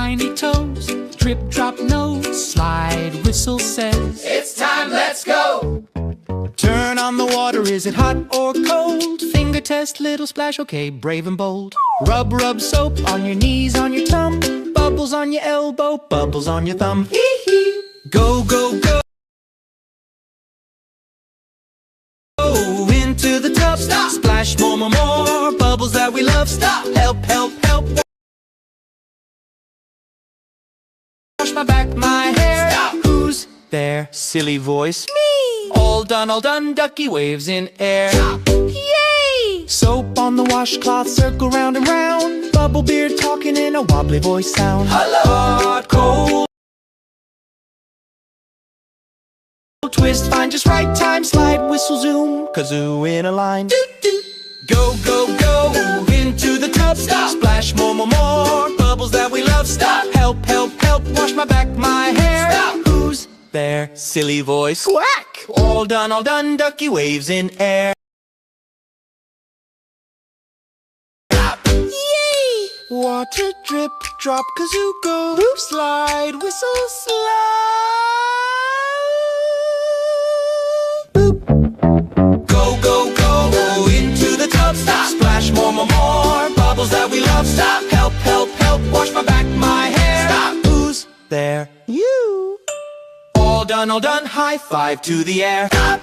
tiny toes. Drip, drop, nose, slide, whistle says, it's time, let's go! turn on the water, is it hot or cold? Finger test, little splash, okay, brave and bold. Rub, rub soap on your knees, on your tum. Bubbles on your elbow, bubbles on your thumb. Hee hee. Go, go, go. Go into the tub. Stop. Splash, more, more, more. Bubbles that we love. Stop. Help, help, help. Wash my back, my hair. Stop. Who's there? Silly voice. Me! All done, ducky waves in air. Stop. Yay! Soap on the washcloth, circle round and round. Bubble beard talking in a wobbly voice sound. Hello. Hot, cold, twist, find just right time. Slide, whistle, zoom, kazoo in a line. Doot, doot. Go, go, go, into the tub. Stop. Splash, more, more, more. Bubbles that we love. Stop. Help, help, help. Wash my back, my hair. Stop. Who's there? Silly voice. Quack! All done, ducky waves in air. Stop. Yay! Water drip, drop, kazoo go. Slide, whistle, slide. Boop. Go, go, go, into the tub. Stop. Splash, more, more, more. Bubbles that we love. Stop. Help, help, help. Wash my back, my hair. Stop. Who's there? You. All done, high five to the air. Stop.